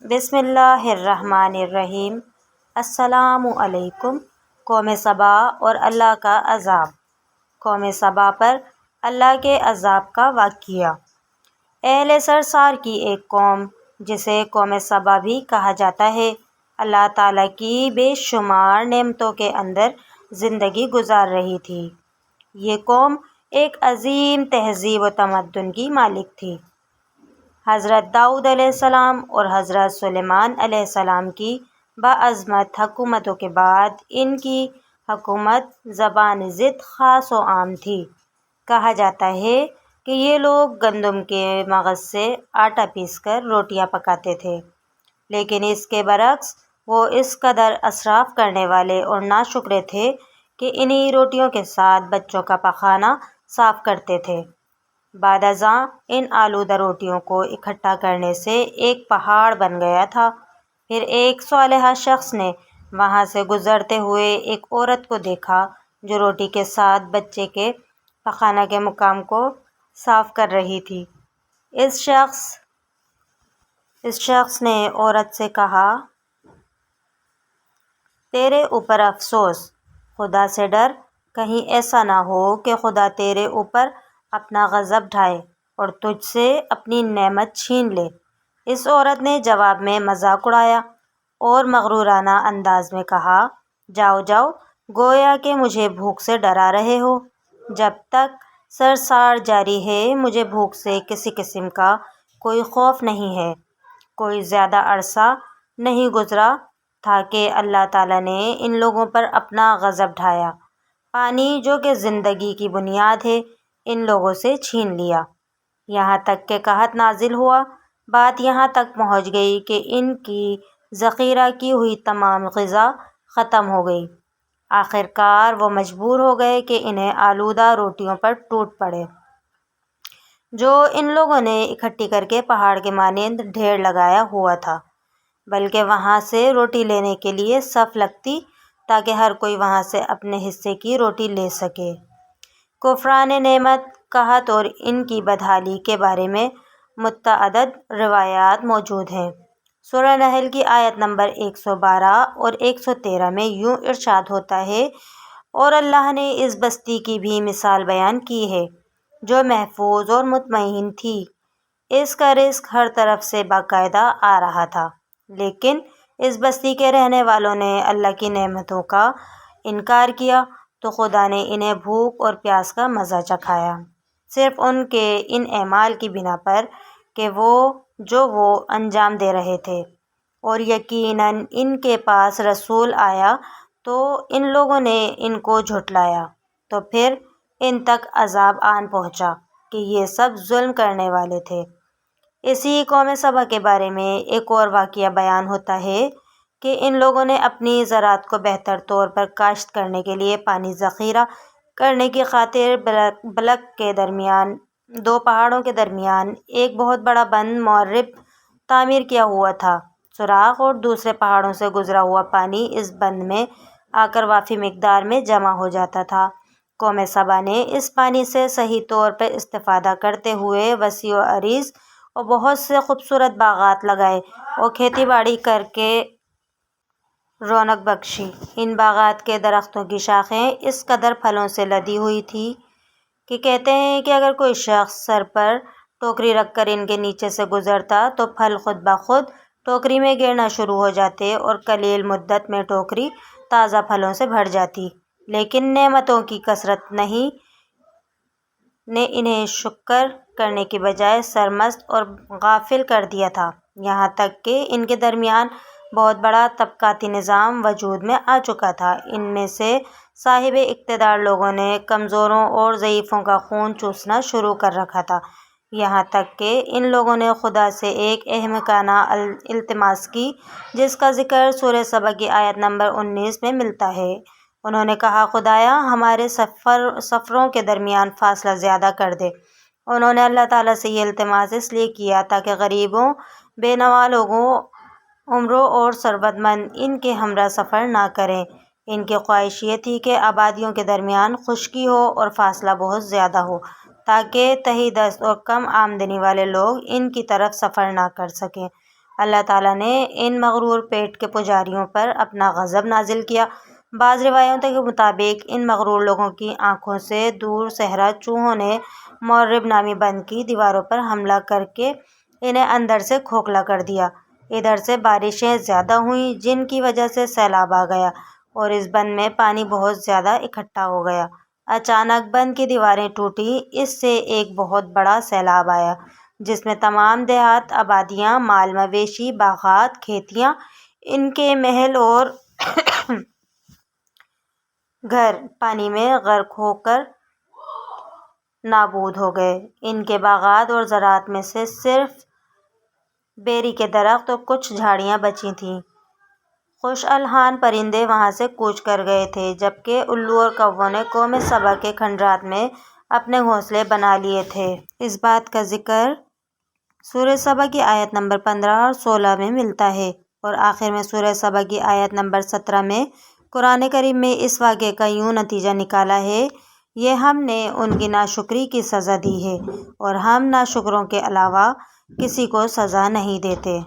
بسم اللہ الرحمن الرحیم۔ السلام علیکم۔ قوم سبا اور اللہ کا عذاب۔ قوم سبا پر اللہ کے عذاب کا واقعہ۔ اہل سرسار کی ایک قوم جسے قوم سبا بھی کہا جاتا ہے، اللہ تعالیٰ کی بے شمار نعمتوں کے اندر زندگی گزار رہی تھی۔ یہ قوم ایک عظیم تہذیب و تمدن کی مالک تھی۔ حضرت داؤد علیہ السلام اور حضرت سلیمان علیہ السلام کی باعظمت حکومتوں کے بعد ان کی حکومت زبان زد خاص و عام تھی۔ کہا جاتا ہے کہ یہ لوگ گندم کے مغز سے آٹا پیس کر روٹیاں پکاتے تھے، لیکن اس کے برعکس وہ اس قدر اسراف کرنے والے اور ناشکرے تھے کہ انہی روٹیوں کے ساتھ بچوں کا پخانہ صاف کرتے تھے۔ بعد ازاں ان آلودہ روٹیوں کو اکٹھا کرنے سے ایک پہاڑ بن گیا تھا۔ پھر ایک صالح شخص نے وہاں سے گزرتے ہوئے ایک عورت کو دیکھا جو روٹی کے ساتھ بچے کے پخانہ کے مقام کو صاف کر رہی تھی۔ اس شخص نے عورت سے کہا، تیرے اوپر افسوس، خدا سے ڈر، کہیں ایسا نہ ہو کہ خدا تیرے اوپر اپنا غضب ڈھائے اور تجھ سے اپنی نعمت چھین لے۔ اس عورت نے جواب میں مذاق اڑایا اور مغرورانہ انداز میں کہا، جاؤ جاؤ، گویا کہ مجھے بھوک سے ڈرا رہے ہو۔ جب تک سرسار جاری ہے مجھے بھوک سے کسی قسم کا کوئی خوف نہیں ہے۔ کوئی زیادہ عرصہ نہیں گزرا تھا کہ اللہ تعالیٰ نے ان لوگوں پر اپنا غضب ڈھایا۔ پانی جو کہ زندگی کی بنیاد ہے ان لوگوں سے چھین لیا، یہاں تک کہ قحط نازل ہوا۔ بات یہاں تک پہنچ گئی کہ ان کی ذخیرہ کی ہوئی تمام غذا ختم ہو گئی۔ آخر کار وہ مجبور ہو گئے کہ انہیں آلودہ روٹیوں پر ٹوٹ پڑے جو ان لوگوں نے اکٹھی کر کے پہاڑ کے مانند ڈھیر لگایا ہوا تھا، بلکہ وہاں سے روٹی لینے کے لیے صف لگتی تاکہ ہر کوئی وہاں سے اپنے حصے کی روٹی لے سکے۔ کفران نعمت، قحط اور ان کی بدحالی کے بارے میں متعدد روایات موجود ہیں۔ سورہ نحل کی آیت نمبر 112 اور 113 میں یوں ارشاد ہوتا ہے، اور اللہ نے اس بستی کی بھی مثال بیان کی ہے جو محفوظ اور مطمئن تھی۔ اس کا رزق ہر طرف سے باقاعدہ آ رہا تھا، لیکن اس بستی کے رہنے والوں نے اللہ کی نعمتوں کا انکار کیا تو خدا نے انہیں بھوک اور پیاس کا مزہ چکھایا، صرف ان کے ان اعمال کی بنا پر کہ جو وہ انجام دے رہے تھے۔ اور یقیناً ان کے پاس رسول آیا تو ان لوگوں نے ان کو جھٹلایا، تو پھر ان تک عذاب آن پہنچا کہ یہ سب ظلم کرنے والے تھے۔ اسی قوم سبا کے بارے میں ایک اور واقعہ بیان ہوتا ہے کہ ان لوگوں نے اپنی زراعت کو بہتر طور پر کاشت کرنے کے لیے پانی ذخیرہ کرنے کی خاطر بلک کے درمیان، دو پہاڑوں کے درمیان ایک بہت بڑا بند معرب تعمیر کیا ہوا تھا۔ سوراخ اور دوسرے پہاڑوں سے گزرا ہوا پانی اس بند میں آ کر وافی مقدار میں جمع ہو جاتا تھا۔ قوم سبا نے اس پانی سے صحیح طور پر استفادہ کرتے ہوئے وسیع و عریض اور بہت سے خوبصورت باغات لگائے اور کھیتی باڑی کر کے رونق بخشی۔ ان باغات کے درختوں کی شاخیں اس قدر پھلوں سے لدی ہوئی تھیں کہ کہتے ہیں کہ اگر کوئی شخص سر پر ٹوکری رکھ کر ان کے نیچے سے گزرتا تو پھل خود بخود ٹوکری میں گرنا شروع ہو جاتے اور قلیل مدت میں ٹوکری تازہ پھلوں سے بھر جاتی۔ لیکن نعمتوں کی کثرت نے انہیں شکر کرنے کی بجائے سرمست اور غافل کر دیا تھا، یہاں تک کہ ان کے درمیان بہت بڑا طبقاتی نظام وجود میں آ چکا تھا۔ ان میں سے صاحب اقتدار لوگوں نے کمزوروں اور ضعیفوں کا خون چوسنا شروع کر رکھا تھا، یہاں تک کہ ان لوگوں نے خدا سے ایک احمقانہ التماس کی جس کا ذکر سورہ سبا کی آیت نمبر 19 میں ملتا ہے۔ انہوں نے کہا، خدایا ہمارے سفروں کے درمیان فاصلہ زیادہ کر دے۔ انہوں نے اللہ تعالیٰ سے یہ التماس اس لیے کیا تاکہ غریبوں، بے نوا لوگوں، امروں اور ثروت مند ان کے ہمراہ سفر نہ کریں۔ ان کی خواہش یہ تھی کہ آبادیوں کے درمیان خشکی ہو اور فاصلہ بہت زیادہ ہو تاکہ تہی دست اور کم آمدنی والے لوگ ان کی طرف سفر نہ کر سکیں اللہ تعالیٰ نے ان مغرور پیٹ کے پجاریوں پر اپنا غضب نازل کیا۔ بعض روایتوں کے مطابق ان مغرور لوگوں کی آنکھوں سے دور صحرا چوہوں نے مورب نامی بند کی دیواروں پر حملہ کر کے انہیں اندر سے کھوکھلا کر دیا۔ ادھر سے بارشیں زیادہ ہوئیں جن کی وجہ سے سیلاب آ گیا اور اس بند میں پانی بہت زیادہ اکٹھا ہو گیا۔ اچانک بند کی دیواریں ٹوٹیں، اس سے ایک بہت بڑا سیلاب آیا جس میں تمام دیہات، آبادیاں، مال مویشی، باغات، کھیتیاں، ان کے محل اور گھر پانی میں غرق ہو کر نابود ہو گئے۔ ان کے باغات اور زراعت میں سے صرف بیری کے درخت اور کچھ جھاڑیاں بچی تھیں۔ خوش الحان پرندے وہاں سے کوچ کر گئے تھے، جبکہ الو اور کووں نے قوم سبا کے کھنڈرات میں اپنے گھونسلے بنا لیے تھے۔ اس بات کا ذکر سورہ سبا کی آیت نمبر 15 اور 16 میں ملتا ہے، اور آخر میں سورہ سبا کی آیت نمبر 17 میں قرآن کریم میں اس واقعے کا یوں نتیجہ نکالا ہے: یہ ہم نے ان کی ناشکری کی سزا دی ہے اور ہم ناشکروں کے علاوہ کسی کو سزا نہیں دیتے۔